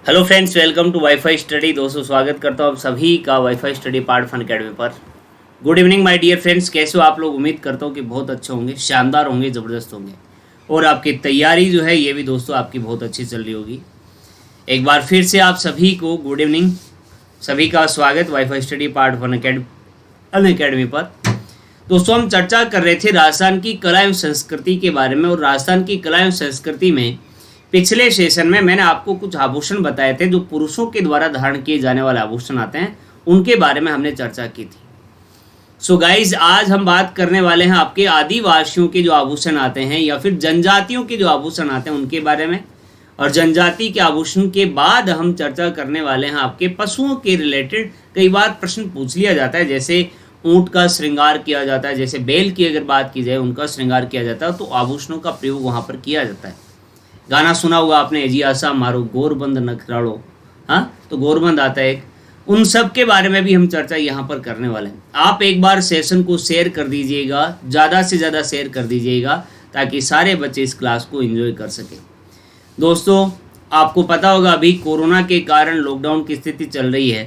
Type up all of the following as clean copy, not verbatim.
Hello friends, welcome to WiFi study. दोस्तों, स्वागत करता हूँ आप सभी का WiFi study part fun academy पर। Good evening my dear friends, कैसे हो आप लोग? उम्मीद करता हूँ कि बहुत अच्छे होंगे, शानदार होंगे, ज़बरदस्त होंगे। और आपकी तैयारी जो है ये भी दोस्तों आपकी बहुत अच्छी चल रही होगी। एक बार फिर से आप सभी को गुड इवनिंग, सभी का स्वागत WiFi study part fun academy पर। दोस्तों, हम चर्चा कर रहे थे राजस्थान की कला एवं संस्कृति के बारे में। और राजस्थान की कला एवं संस्कृति में पिछले सेशन में मैंने आपको कुछ आभूषण बताए थे जो पुरुषों के द्वारा धारण किए जाने वाले आभूषण आते हैं, उनके बारे में हमने चर्चा की थी। सो गाइज, आज हम बात करने वाले हैं आपके आदिवासियों के जो आभूषण आते हैं या फिर जनजातियों के जो आभूषण आते हैं उनके बारे में। और जनजाति के आभूषण के बाद हम चर्चा करने वाले हैं आपके पशुओं के रिलेटेड। कई बार प्रश्न पूछ लिया जाता है, जैसे ऊंट का श्रृंगार किया जाता है, जैसे बैल की अगर बात की जाए उनका श्रृंगार किया जाता है, तो आभूषणों का प्रयोग वहाँ पर किया जाता है। गाना सुना होगा आपने, जी आसा मारो गोरबंद नखराड़ो। हाँ, तो गोरबंद आता है एक। उन सब के बारे में भी हम चर्चा यहाँ पर करने वाले हैं। आप एक बार सेशन को शेयर कर दीजिएगा, ज़्यादा से ज़्यादा शेयर कर दीजिएगा, ताकि सारे बच्चे इस क्लास को एंजॉय कर सकें। दोस्तों, आपको पता होगा अभी कोरोना के कारण लॉकडाउन की स्थिति चल रही है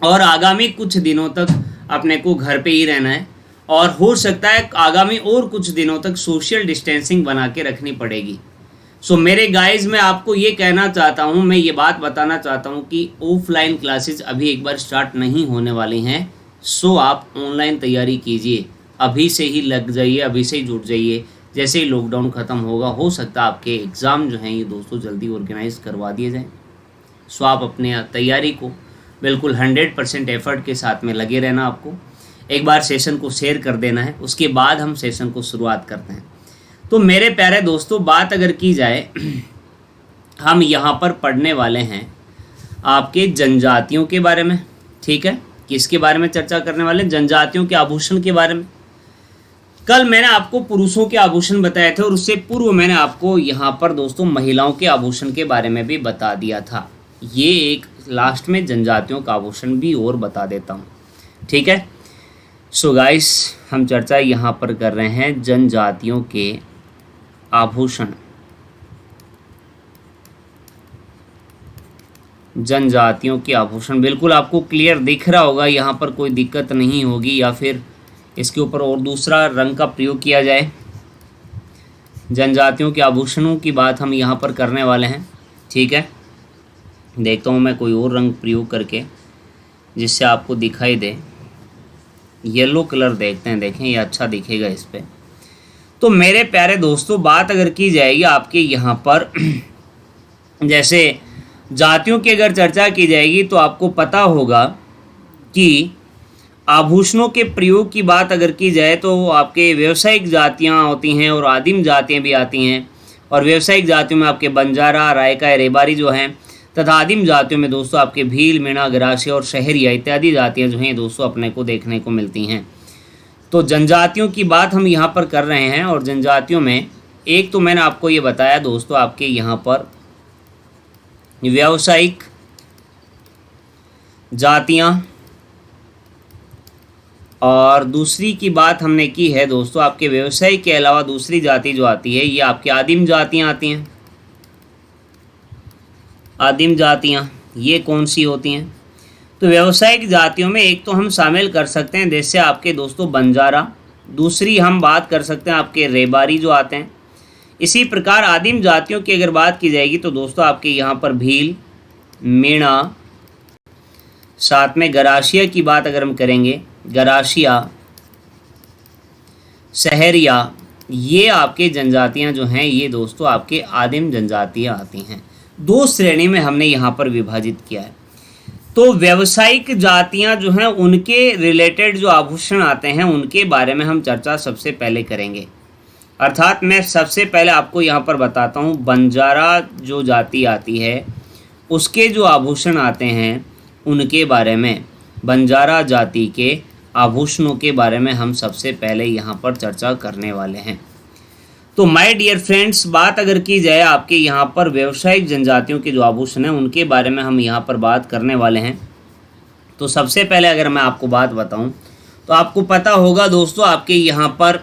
और आगामी कुछ दिनों तक अपने को घर पे ही रहना है। और हो सकता है आगामी और कुछ दिनों तक सोशल डिस्टेंसिंग बना के रखनी पड़ेगी। सो मेरे गाइज, मैं आपको ये कहना चाहता हूँ, मैं ये बात बताना चाहता हूँ कि ऑफलाइन क्लासेस अभी एक बार स्टार्ट नहीं होने वाली हैं। सो आप ऑनलाइन तैयारी कीजिए, अभी से ही लग जाइए, अभी से ही जुट जाइए। जैसे ही लॉकडाउन ख़त्म होगा, हो सकता है आपके एग्ज़ाम जो हैं ये दोस्तों जल्दी ऑर्गेनाइज करवा दिए जाएँ। सो आप अपने तैयारी को बिल्कुल 100% एफर्ट के साथ में लगे रहना। आपको एक बार सेशन को शेयर कर देना है, उसके बाद हम सेशन को शुरुआत करते हैं। तो मेरे प्यारे दोस्तों, बात अगर की जाए, हम यहाँ पर पढ़ने वाले हैं आपके जनजातियों के बारे में। ठीक है, किसके बारे में चर्चा करने वाले हैं? जनजातियों के आभूषण के बारे में। कल मैंने आपको पुरुषों के आभूषण बताए थे और उससे पूर्व मैंने आपको यहाँ पर दोस्तों महिलाओं के आभूषण के बारे में भी बता दिया था। ये एक लास्ट में जनजातियों का आभूषण भी और बता देता हूँ। ठीक है, सो गाइस, हम चर्चा यहाँ पर कर रहे हैं जनजातियों के आभूषण। जनजातियों के आभूषण बिल्कुल आपको क्लियर दिख रहा होगा, यहाँ पर कोई दिक्कत नहीं होगी, या फिर इसके ऊपर और दूसरा रंग का प्रयोग किया जाए। जनजातियों के आभूषणों की बात हम यहाँ पर करने वाले हैं। ठीक है, देखता हूँ मैं कोई और रंग प्रयोग करके जिससे आपको दिखाई दे। येलो कलर देखते हैं, देखें ये अच्छा दिखेगा इस पर। तो मेरे प्यारे दोस्तों, बात अगर की जाएगी आपके यहाँ पर जैसे जातियों की अगर चर्चा की जाएगी, तो आपको पता होगा कि आभूषणों के प्रयोग की बात अगर की जाए तो आपके व्यावसायिक जातियाँ होती हैं और आदिम जातियाँ भी आती हैं। और व्यावसायिक जातियों में आपके बंजारा, रायका, रेबारी जो हैं, तथा आदिम जातियों में दोस्तों आपके भील, मीणा, गरासिया और शहरिया इत्यादि जातियाँ जो हैं दोस्तों अपने को देखने को मिलती हैं। तो जनजातियों की बात हम यहाँ पर कर रहे हैं। और जनजातियों में एक तो मैंने आपको ये बताया दोस्तों आपके यहाँ पर व्यावसायिक जातियाँ, और दूसरी की बात हमने की है दोस्तों आपके व्यवसाय के अलावा दूसरी जाति जो आती है ये आपकी आदिम जातियाँ आती हैं। आदिम जातियाँ ये कौन सी होती हैं? तो व्यावसायिक जातियों में एक तो हम शामिल कर सकते हैं जैसे आपके दोस्तों बंजारा, दूसरी हम बात कर सकते हैं आपके रेबारी जो आते हैं। इसी प्रकार आदिम जातियों की अगर बात की जाएगी तो दोस्तों आपके यहाँ पर भील, मीणा, साथ में गरासिया की बात अगर हम करेंगे, गरासिया, शहरिया, ये आपके जनजातियाँ जो हैं ये दोस्तों आपके आदिम जनजातियाँ आती हैं। दो श्रेणी में हमने यहाँ पर विभाजित किया है। तो व्यावसायिक जातियाँ जो हैं उनके रिलेटेड जो आभूषण आते हैं उनके बारे में हम चर्चा सबसे पहले करेंगे। अर्थात मैं सबसे पहले आपको यहाँ पर बताता हूँ बंजारा जो जाति आती है उसके जो आभूषण आते हैं उनके बारे में, बंजारा जाति के आभूषणों के बारे में हम सबसे पहले यहाँ पर चर्चा करने वाले हैं। तो माय डियर फ्रेंड्स, बात अगर की जाए आपके यहाँ पर व्यावसायिक जनजातियों के जो आभूषण हैं उनके बारे में हम यहाँ पर बात करने वाले हैं। तो सबसे पहले अगर मैं आपको बात बताऊँ तो आपको पता होगा दोस्तों आपके यहाँ पर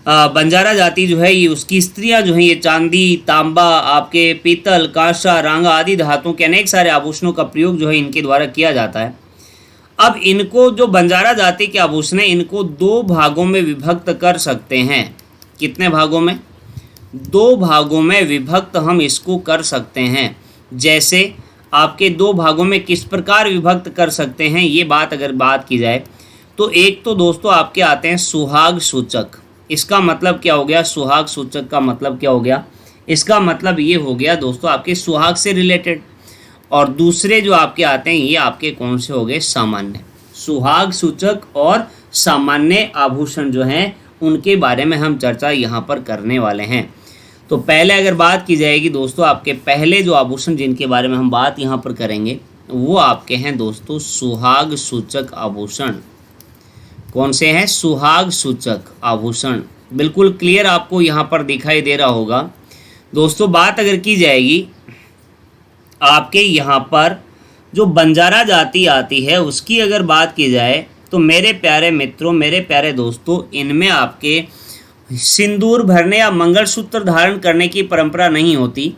बंजारा जाति जो है ये उसकी स्त्रियां जो हैं ये चांदी, तांबा, आपके पीतल, कांसा, रांगा आदि धातुओं के अनेक सारे आभूषणों का प्रयोग जो है इनके द्वारा किया जाता है। अब इनको जो बंजारा जाति के आभूषण हैं इनको 2 भागों में विभक्त कर सकते हैं। कितने भागों में? 2 भागों में विभक्त हम इसको कर सकते हैं। जैसे आपके 2 भागों में किस प्रकार विभक्त कर सकते हैं ये बात अगर बात की जाए तो एक तो दोस्तों आपके आते हैं सुहाग सूचक। इसका मतलब क्या हो गया? सुहाग सूचक का मतलब क्या हो गया? इसका मतलब ये हो गया दोस्तों आपके सुहाग से रिलेटेड। और दूसरे जो आपके आते हैं ये आपके कौन से हो गए? सामान्य। सुहाग सूचक और सामान्य आभूषण जो हैं उनके बारे में हम चर्चा यहाँ पर करने वाले हैं। तो पहले अगर बात की जाएगी दोस्तों आपके पहले जो आभूषण जिनके बारे में हम बात यहाँ पर करेंगे वो आपके हैं दोस्तों सुहाग सूचक आभूषण। कौन से हैं? सुहाग सूचक आभूषण। बिल्कुल क्लियर आपको यहाँ पर दिखाई दे रहा होगा। दोस्तों बात अगर की जाएगी आपके यहाँ पर जो बंजारा जाति आती है उसकी अगर बात की जाए तो मेरे प्यारे मित्रों, मेरे प्यारे दोस्तों, इनमें आपके सिंदूर भरने या मंगलसूत्र धारण करने की परंपरा नहीं होती,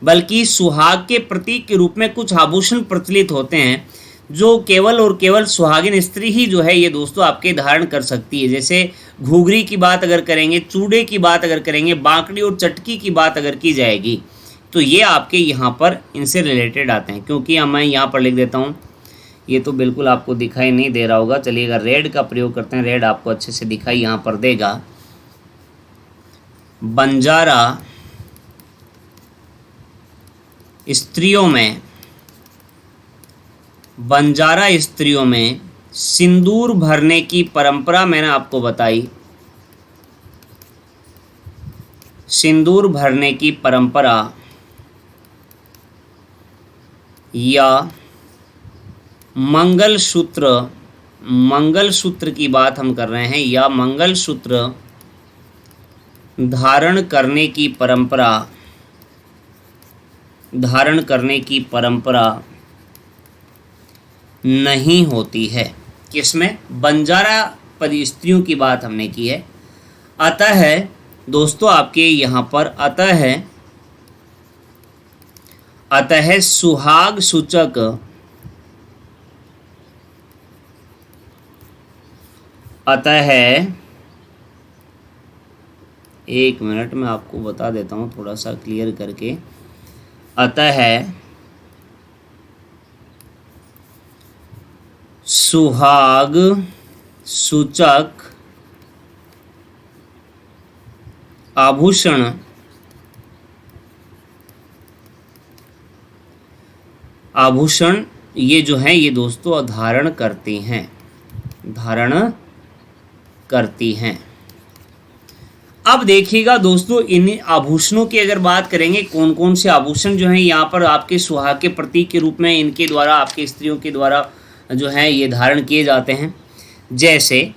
बल्कि सुहाग के प्रतीक के रूप में कुछ आभूषण प्रचलित होते हैं जो केवल और केवल सुहागिन स्त्री ही जो है ये दोस्तों आपके धारण कर सकती है। जैसे घुघरी की बात अगर करेंगे, चूड़े की बात अगर करेंगे, बांकड़ी और चटकी की बात अगर की जाएगी तो ये आपके यहाँ पर इनसे रिलेटेड आते हैं। क्योंकि मैं यहाँ पर लिख देता हूँ, ये तो बिल्कुल आपको दिखाई नहीं दे रहा होगा। चलिए अगर रेड का प्रयोग करते हैं, रेड आपको अच्छे से दिखाई यहाँ पर देगा। बंजारा स्त्रियों में, बंजारा स्त्रियों में सिंदूर भरने की परंपरा मैंने आपको बताई। सिंदूर भरने की परंपरा या मंगलसूत्र, मंगलसूत्र की बात हम कर रहे हैं, या मंगलसूत्र धारण करने की परंपरा, धारण करने की परंपरा नहीं होती है। किसमें? बंजारा स्त्रियों की बात हमने की है। अतः दोस्तों आपके यहाँ पर अतः सुहाग सूचक, अतः एक मिनट में आपको बता देता हूँ थोड़ा सा क्लियर करके। अतः सुहाग सूचक आभूषण ये जो है ये दोस्तों धारण करती हैं, धारण करती हैं। अब देखिएगा दोस्तों इन आभूषणों की अगर बात करेंगे, कौन कौन से आभूषण जो हैं यहाँ पर आपके सुहाग के प्रतीक के रूप में इनके द्वारा, आपके स्त्रियों के द्वारा जो है ये धारण किए जाते हैं। जैसे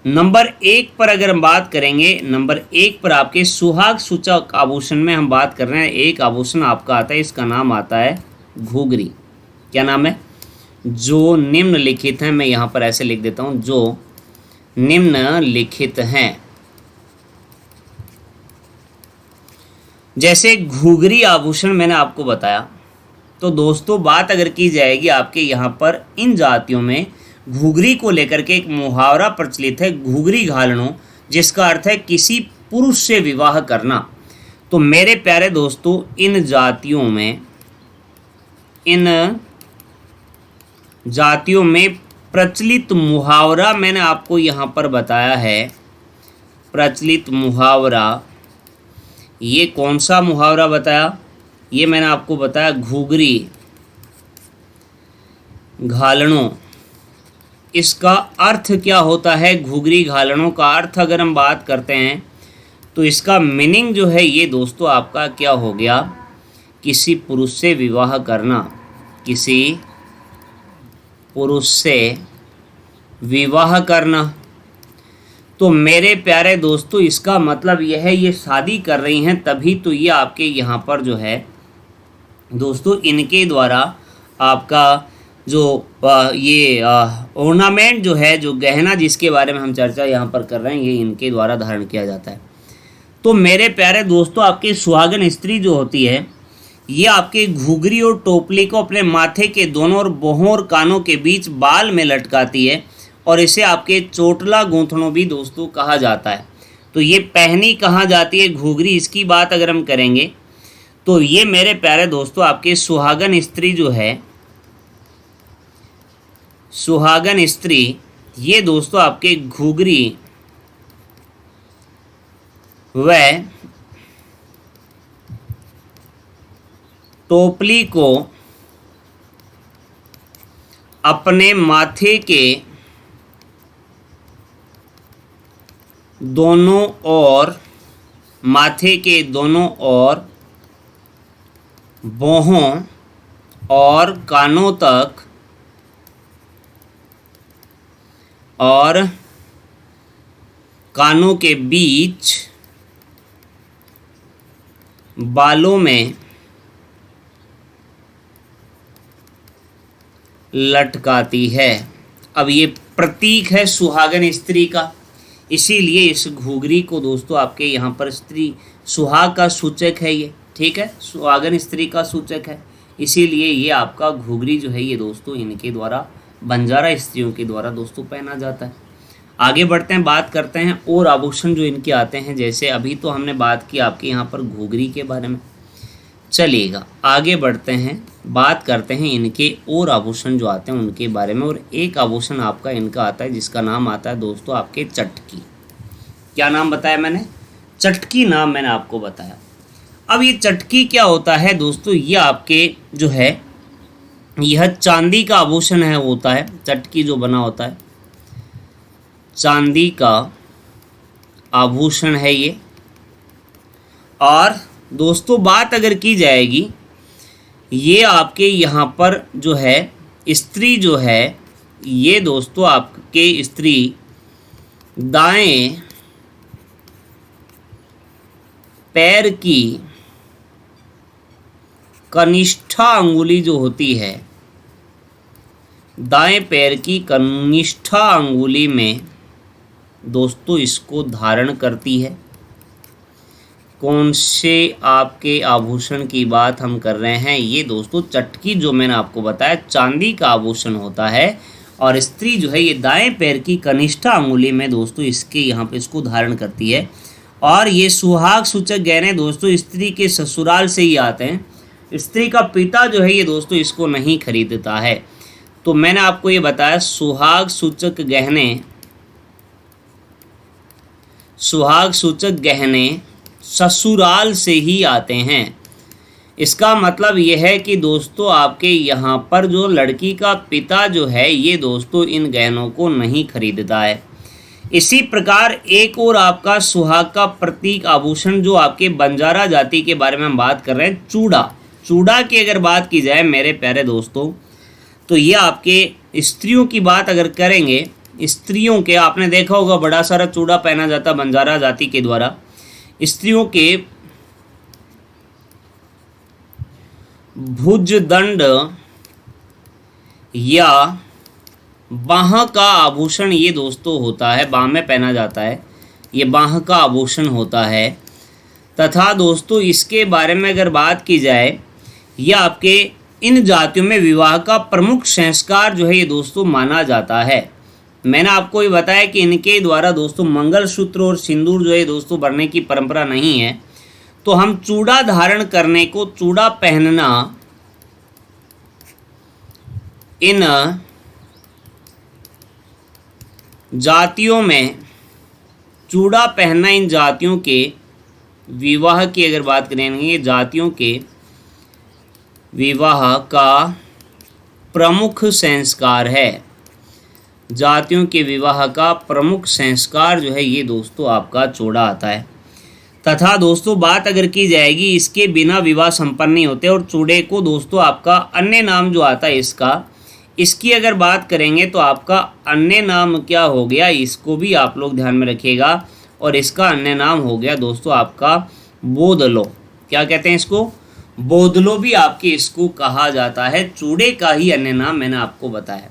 नंबर 1 पर अगर हम बात करेंगे, नंबर 1 पर आपके सुहाग सूचक आभूषण में हम बात कर रहे हैं। एक आभूषण आपका आता है, इसका नाम आता है घुघरी। क्या नाम है? जो निम्नलिखित है, मैं यहाँ पर ऐसे लिख देता हूँ, जो निम्नलिखित हैं। जैसे घुघरी आभूषण मैंने आपको बताया। तो दोस्तों बात अगर की जाएगी आपके यहाँ पर इन जातियों में घुघरी को लेकर के एक मुहावरा प्रचलित है, घुघरी घालनो, जिसका अर्थ है किसी पुरुष से विवाह करना। तो मेरे प्यारे दोस्तों इन जातियों में प्रचलित मुहावरा मैंने आपको यहाँ पर बताया है। प्रचलित मुहावरा, ये कौन सा मुहावरा बताया? ये मैंने आपको बताया घुघरी घालनो। इसका अर्थ क्या होता है? घुघरी घालनो का अर्थ अगर हम बात करते हैं तो इसका मीनिंग जो है ये दोस्तों आपका क्या हो गया? किसी पुरुष से विवाह करना, किसी पुरुष से विवाह करना। तो मेरे प्यारे दोस्तों इसका मतलब यह है ये शादी कर रही हैं, तभी तो ये आपके यहाँ पर जो है दोस्तों इनके द्वारा आपका जो ये ऑर्नामेंट जो है, जो गहना जिसके बारे में हम चर्चा यहाँ पर कर रहे हैं, ये इनके द्वारा धारण किया जाता है। तो मेरे प्यारे दोस्तों, आपकी सुहागन स्त्री जो होती है ये आपके घुघरी और टोपली को अपने माथे के दोनों और बाहों और कानों के बीच बाल में लटकाती है और इसे आपके चोटला गूंथणों भी दोस्तों कहा जाता है। तो ये पहनी कहाँ जाती है घुघरी, इसकी बात अगर हम करेंगे तो ये मेरे प्यारे दोस्तों आपके सुहागन स्त्री जो है, सुहागन स्त्री ये दोस्तों आपके घुघरी व टोपली को अपने माथे के दोनों ओर, माथे के दोनों ओर, बाहों और कानों तक और कानों के बीच बालों में लटकाती है। अब ये प्रतीक है सुहागन स्त्री का, इसीलिए इस घुघरी को दोस्तों आपके यहाँ पर स्त्री सुहाग का सूचक है ये, ठीक है, सुहागन स्त्री का सूचक है, इसीलिए ये आपका घुघरी जो है ये दोस्तों इनके द्वारा, बंजारा स्त्रियों के द्वारा दोस्तों पहना जाता है। आगे बढ़ते हैं, बात करते हैं और आभूषण जो इनके आते हैं। जैसे अभी तो हमने बात की आपके यहाँ पर घुघरी के बारे में, चलिएगा आगे बढ़ते हैं, बात करते हैं इनके और आभूषण जो आते हैं उनके बारे में। और एक आभूषण आपका इनका आता है जिसका नाम आता है दोस्तों आपके चटकी। क्या नाम बताया मैंने? चटकी नाम मैंने आपको बताया। अब ये चटकी क्या होता है दोस्तों, ये आपके जो है यह चांदी का आभूषण है, होता है चटकी जो बना होता है, चांदी का आभूषण है ये। और दोस्तों बात अगर की जाएगी, ये आपके यहाँ पर जो है स्त्री जो है ये दोस्तों आपके स्त्री दाएं पैर की कनिष्ठा अंगुली जो होती है, दाएं पैर की कनिष्ठा अंगुली में दोस्तों इसको धारण करती है। कौन से आपके आभूषण की बात हम कर रहे हैं? ये दोस्तों चटकी जो मैंने आपको बताया चांदी का आभूषण होता है और स्त्री जो है ये दाएं पैर की कनिष्ठा अंगुली में दोस्तों इसके यहाँ पे इसको धारण करती है। और ये सुहाग सूचक गहने दोस्तों स्त्री के ससुराल से ही आते हैं, स्त्री का पिता जो है ये दोस्तों इसको नहीं खरीदता है। तो मैंने आपको ये बताया सुहाग सूचक गहने, सुहाग सूचक गहने ससुराल से ही आते हैं। इसका मतलब यह है कि दोस्तों आपके यहाँ पर जो लड़की का पिता जो है ये दोस्तों इन गहनों को नहीं खरीदता है। इसी प्रकार एक और आपका सुहाग का प्रतीक आभूषण जो आपके बंजारा जाति के बारे में हम बात कर रहे हैं, चूड़ा। चूड़ा की अगर बात की जाए मेरे प्यारे दोस्तों, तो ये आपके स्त्रियों की बात अगर करेंगे, स्त्रियों के आपने देखा होगा बड़ा सारा चूड़ा पहना जाता बंजारा जाति के द्वारा। स्त्रियों के भुजदंड या बाह का आभूषण ये दोस्तों होता है, बाह में पहना जाता है, ये बाह का आभूषण होता है। तथा दोस्तों इसके बारे में अगर बात की जाए, ये आपके इन जातियों में विवाह का प्रमुख संस्कार जो है ये दोस्तों माना जाता है। मैंने आपको ये बताया कि इनके द्वारा दोस्तों मंगलसूत्र और सिंदूर जो है दोस्तों भरने की परंपरा नहीं है। तो हम चूड़ा धारण करने को, चूड़ा पहनना इन जातियों में, चूड़ा पहनना इन जातियों के विवाह की अगर बात करेंगे, जातियों के विवाह का प्रमुख संस्कार है। जातियों के विवाह का प्रमुख संस्कार जो है ये दोस्तों आपका चूड़ा आता है। तथा दोस्तों बात अगर की जाएगी, इसके बिना विवाह संपन्न नहीं होते। और चूड़े को दोस्तों आपका अन्य नाम जो आता है इसकी अगर बात करेंगे तो आपका अन्य नाम क्या हो गया, इसको भी आप लोग ध्यान में रखिएगा। और इसका अन्य नाम हो गया दोस्तों आपका बोदलो। क्या कहते हैं इसको? बोदलो भी आपके इसको कहा जाता है। चूड़े का ही अन्य नाम मैंने आपको बताया।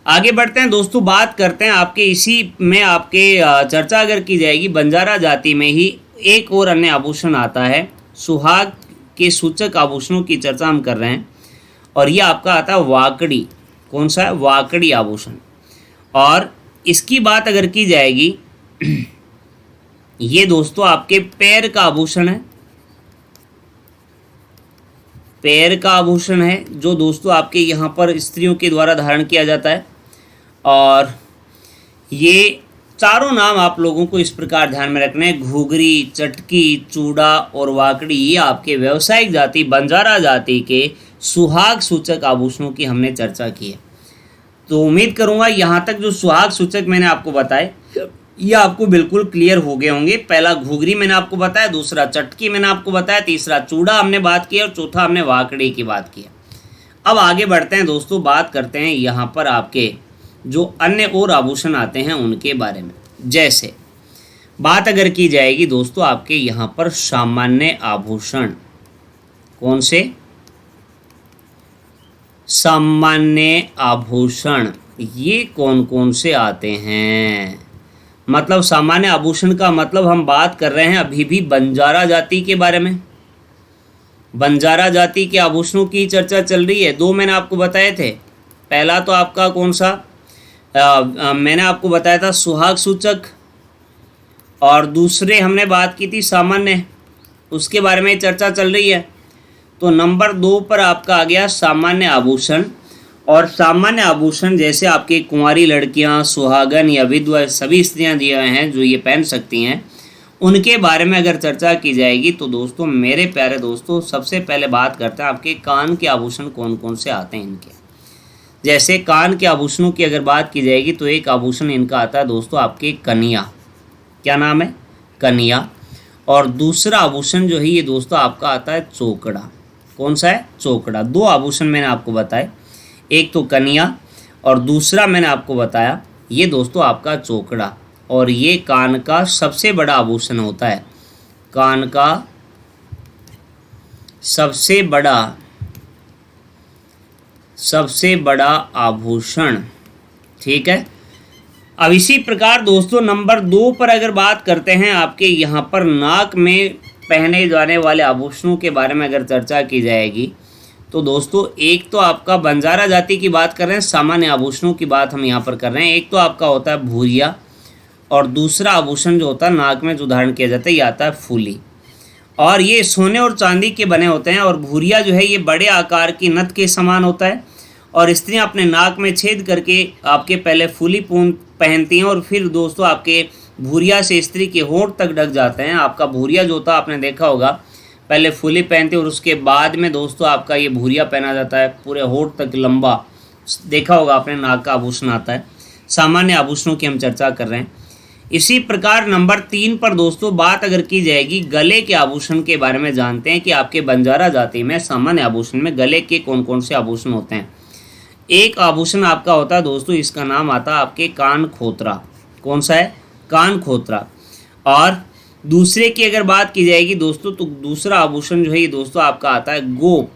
आगे बढ़ते हैं दोस्तों, बात करते हैं आपके इसी में आपके चर्चा अगर की जाएगी बंजारा जाति में ही एक और अन्य आभूषण आता है, सुहाग के सूचक आभूषणों की चर्चा हम कर रहे हैं, और ये आपका आता है वाकड़ी। कौन सा है? वाकड़ी आभूषण। और इसकी बात अगर की जाएगी, ये दोस्तों आपके पैर का आभूषण है, पैर का आभूषण है, जो दोस्तों आपके यहाँ पर स्त्रियों के द्वारा धारण किया जाता है। और ये चारों नाम आप लोगों को इस प्रकार ध्यान में रखने हैं, घुघरी, चटकी, चूड़ा और वाकड़ी, ये आपके व्यावसायिक जाति बंजारा जाति के सुहाग सूचक आभूषणों की हमने चर्चा की है। तो उम्मीद करूंगा यहाँ तक जो सुहाग सूचक मैंने आपको बताए ये आपको बिल्कुल क्लियर हो गए होंगे। पहला घुघरी मैंने आपको बताया, दूसरा चटकी मैंने आपको बताया, तीसरा चूड़ा हमने बात की और चौथा हमने वाकड़ी की बात की। अब आगे बढ़ते हैं दोस्तों, बात करते हैं यहाँ पर आपके जो अन्य और आभूषण आते हैं उनके बारे में। जैसे बात अगर की जाएगी दोस्तों आपके यहाँ पर सामान्य आभूषण, कौन से? सामान्य आभूषण, ये कौन कौन से आते हैं? मतलब सामान्य आभूषण का मतलब हम बात कर रहे हैं अभी भी बंजारा जाति के बारे में। बंजारा जाति के आभूषणों की चर्चा चल रही है। दो मैंने आपको बताए थे, पहला तो आपका कौन सा मैंने आपको बताया था सुहाग सूचक, और दूसरे हमने बात की थी सामान्य, उसके बारे में चर्चा चल रही है। तो नंबर 2 पर आपका आ गया सामान्य आभूषण। और सामान्य आभूषण जैसे आपके कुंवारी लड़कियां, सुहागन या विधवा सभी स्त्रियां दिए हुए हैं जो ये पहन सकती हैं, उनके बारे में अगर चर्चा की जाएगी तो दोस्तों मेरे प्यारे दोस्तों सबसे पहले बात करते हैं आपके कान के आभूषण कौन कौन से आते हैं इनके। जैसे कान के आभूषणों की अगर बात की जाएगी तो एक आभूषण इनका आता है दोस्तों आपके कनिया। क्या नाम है? कनिया। और दूसरा आभूषण जो है ये दोस्तों आपका आता है चोकड़ा। कौन सा है? चोकड़ा। दो आभूषण मैंने आपको बताए, एक तो कनिया और दूसरा मैंने आपको बताया ये दोस्तों आपका चोकड़ा। और ये कान का सबसे बड़ा आभूषण होता है, कान का सबसे बड़ा आभूषण। ठीक है। अब इसी प्रकार दोस्तों नंबर 2 पर अगर बात करते हैं आपके यहाँ पर नाक में पहने जाने वाले आभूषणों के बारे में अगर चर्चा की जाएगी तो दोस्तों एक तो आपका बंजारा जाति की बात कर रहे हैं, सामान्य आभूषणों की बात हम यहाँ पर कर रहे हैं। एक तो आपका होता है भूरिया और दूसरा आभूषण जो होता है नाक में जो धारण किया जाता है ये आता है फूली। और ये सोने और चांदी के बने होते हैं। और भूरिया जो है ये बड़े आकार की नथ के समान होता है और स्त्रियां अपने नाक में छेद करके आपके पहले फूली पहनती हैं और फिर दोस्तों आपके भूरिया से स्त्री के होंठ तक ढक जाते हैं। आपका भूरिया जो होता है आपने देखा होगा, पहले फूली पहनते हैं और उसके बाद में दोस्तों आपका ये भूरिया पहना जाता है पूरे होंठ तक लंबा, देखा होगा आपने, नाक का आभूषण आता है। सामान्य आभूषणों की हम चर्चा कर रहे हैं। इसी प्रकार नंबर 3 पर दोस्तों बात अगर की जाएगी गले के आभूषण के बारे में जानते हैं कि आपके बंजारा जाति में सामान्य आभूषण में गले के कौन कौन से आभूषण होते हैं। एक आभूषण आपका होता है दोस्तों, इसका नाम आता है आपके कान खोतरा। कौन सा है? कान खोतरा। और दूसरे की अगर बात की जाएगी दोस्तों तो दूसरा आभूषण जो है ये दोस्तों आपका आता है गोप।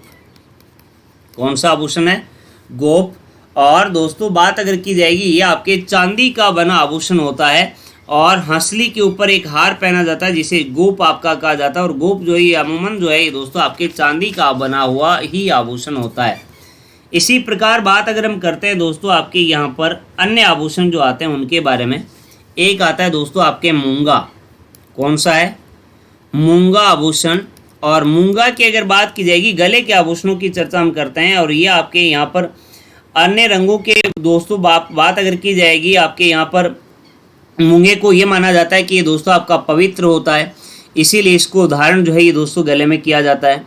कौन सा आभूषण है? गोप। और दोस्तों बात अगर की जाएगी ये आपके चांदी का बना आभूषण होता है और हंसली के ऊपर एक हार पहना जाता है जिसे गोप आपका कहा जाता है। और गोप जो है ये अमूमन जो है ये दोस्तों आपके चांदी का बना हुआ ही आभूषण होता है। इसी प्रकार बात अगर हम करते हैं दोस्तों आपके यहाँ पर अन्य आभूषण जो आते हैं उनके बारे में, एक आता है दोस्तों आपके मूंगा। कौन सा है? मूंगा आभूषण। और मूंगा की अगर बात की जाएगी गले के आभूषणों की चर्चा हम करते हैं और ये आपके यहाँ पर अन्य रंगों के दोस्तों बात अगर की जाएगी आपके यहाँ पर मूंगे को ये माना जाता है कि ये दोस्तों आपका पवित्र होता है, इसीलिए इसको धारण जो है ये दोस्तों गले में किया जाता है।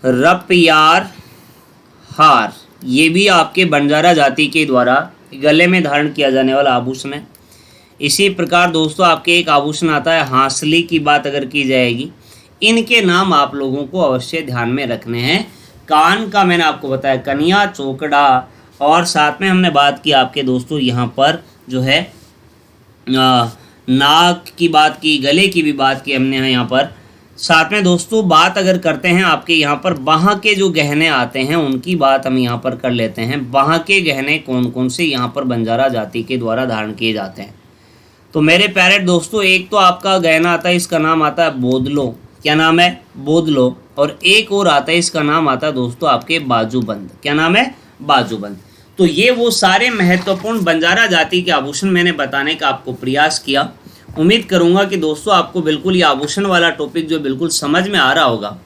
रपयार हार, ये भी आपके बंजारा जाति के द्वारा गले में धारण किया जाने वाला आभूषण है। इसी प्रकार दोस्तों आपके एक आभूषण आता है हांसली की बात अगर की जाएगी, इनके नाम आप लोगों को अवश्य ध्यान में रखने हैं। कान का मैंने आपको बताया कनिया, चोकड़ा, और साथ में हमने बात की आपके दोस्तों यहाँ पर जो है नाक की बात की, गले की भी बात की हमने यहाँ पर। साथ में दोस्तों बात अगर करते हैं आपके यहाँ पर बाहाँ के जो गहने आते हैं उनकी बात हम यहाँ पर कर लेते हैं। बाहाँ के गहने कौन कौन से यहाँ पर बंजारा जाति के द्वारा धारण किए जाते हैं। तो मेरे प्यारे दोस्तों, एक तो आपका गहना आता है, इसका नाम आता है बोदलो। क्या नाम है? बोदलो। और एक और आता है, इसका नाम आता है दोस्तों आपके बाजूबंद। क्या नाम है? बाजूबंद। तो ये वो सारे महत्वपूर्ण बंजारा जाति के आभूषण मैंने बताने का आपको प्रयास किया। उम्मीद करूंगा कि दोस्तों आपको बिल्कुल ये आभूषण वाला टॉपिक जो बिल्कुल समझ में आ रहा होगा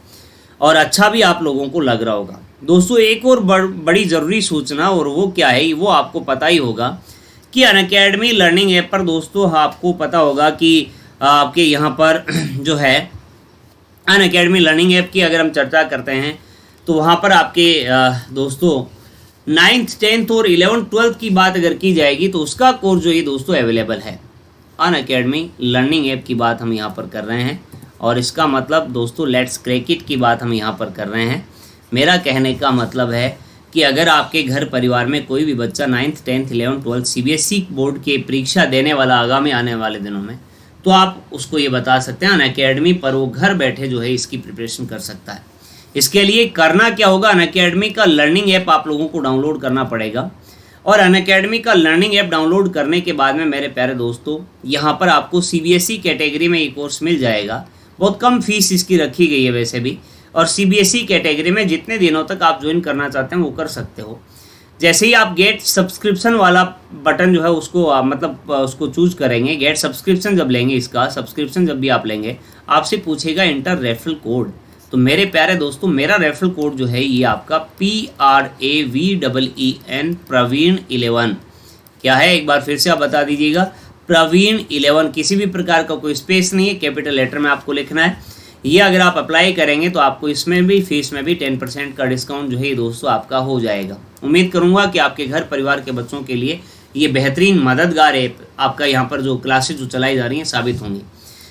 और अच्छा भी आप लोगों को लग रहा होगा। दोस्तों एक और बड़ी ज़रूरी सूचना, और वो क्या है, वो आपको पता ही होगा कि अनअकैडमी लर्निंग ऐप पर दोस्तों आपको पता होगा कि आपके यहाँ पर जो है अनअकैडमी लर्निंग ऐप की अगर हम चर्चा करते हैं तो वहाँ पर आपके दोस्तों 9th 10th और 11th 12th की बात अगर की जाएगी तो उसका कोर्स जो ये दोस्तों अवेलेबल है। अनअकैडमी लर्निंग ऐप की बात हम यहाँ पर कर रहे हैं और इसका मतलब दोस्तों लेट्स क्रैक इट की बात हम यहाँ पर कर रहे हैं। मेरा कहने का मतलब है कि अगर आपके घर परिवार में कोई भी बच्चा 9th 10th 11th 12th CBSE board की परीक्षा देने वाला आगामी आने वाले दिनों में, तो आप उसको ये बता सकते हैं अनअकैडमी पर वो घर बैठे जो है इसकी प्रिपरेशन कर सकता है। इसके लिए करना क्या होगा, अनअकैडमी का लर्निंग ऐप आप लोगों को डाउनलोड करना पड़ेगा। और अनअकैडमी का लर्निंग ऐप डाउनलोड करने के बाद में मेरे प्यारे दोस्तों यहाँ पर आपको CBSE कैटेगरी में ये कोर्स मिल जाएगा। बहुत कम फीस इसकी रखी गई है वैसे भी, और CBSE कैटेगरी में जितने दिनों तक आप ज्वाइन करना चाहते हैं वो कर सकते हो। जैसे ही आप गेट सब्सक्रिप्शन वाला बटन जो है उसको मतलब उसको चूज करेंगे, गेट सब्सक्रिप्शन जब लेंगे, इसका सब्सक्रिप्शन जब भी आप लेंगे आपसे पूछेगा इंटर रेफरल कोड। तो मेरे प्यारे दोस्तों मेरा रेफरल कोड जो है ये आपका PRAVEEN प्रवीण 11। क्या है एक बार फिर से आप बता दीजिएगा, प्रवीण 11। किसी भी प्रकार का कोई स्पेस नहीं है, कैपिटल लेटर में आपको लिखना है। ये अगर आप अप्लाई करेंगे तो आपको इसमें भी फीस में भी 10% का डिस्काउंट जो है ये दोस्तों आपका हो जाएगा। उम्मीद करूंगा कि आपके घर परिवार के बच्चों के लिए ये बेहतरीन मददगार ऐप आपका यहाँ पर जो क्लासेज जो चलाई जा रही हैं साबित होंगी।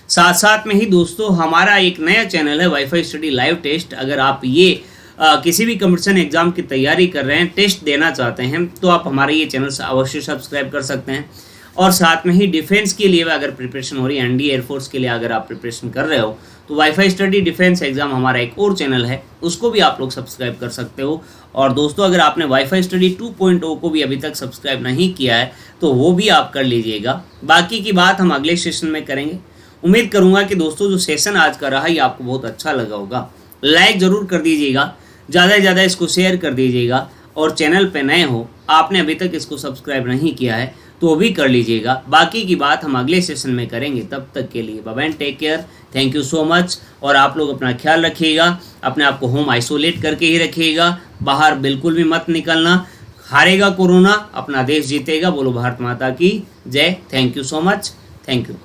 साथ साथ में ही दोस्तों हमारा एक नया चैनल है वाईफाई स्टडी लाइव टेस्ट। अगर आप ये किसी भी कंपटीशन एग्जाम की तैयारी कर रहे हैं, टेस्ट देना चाहते हैं, तो आप हमारे ये चैनल अवश्य सब्सक्राइब कर सकते हैं। और साथ में ही डिफेंस के लिए अगर प्रिपरेशन हो रही है, NDA एयरफोर्स के लिए अगर आप प्रिपरेशन कर रहे हो, तो वाईफाई स्टडी डिफेंस एग्जाम हमारा एक और चैनल है, उसको भी आप लोग सब्सक्राइब कर सकते हो। और दोस्तों अगर आपने वाईफाई स्टडी 2.0 को भी अभी तक सब्सक्राइब नहीं किया है तो वो भी आप कर लीजिएगा। बाकी की बात हम अगले सेशन में करेंगे। उम्मीद करूंगा कि दोस्तों जो सेशन आज का रहा ये आपको बहुत अच्छा लगा होगा। लाइक ज़रूर कर दीजिएगा, ज़्यादा से ज़्यादा इसको शेयर कर दीजिएगा। और चैनल पे नए हो, आपने अभी तक इसको सब्सक्राइब नहीं किया है तो वो भी कर लीजिएगा। बाकी की बात हम अगले सेशन में करेंगे। तब तक के लिए bye bye, take care, thank you so much. और आप लोग अपना ख्याल रखिएगा, अपने आप को होम आइसोलेट करके ही रखिएगा, बाहर बिल्कुल भी मत निकलना। हारेगा कोरोना, अपना देश जीतेगा। बोलो भारत माता की जय। Thank you so much, thank you.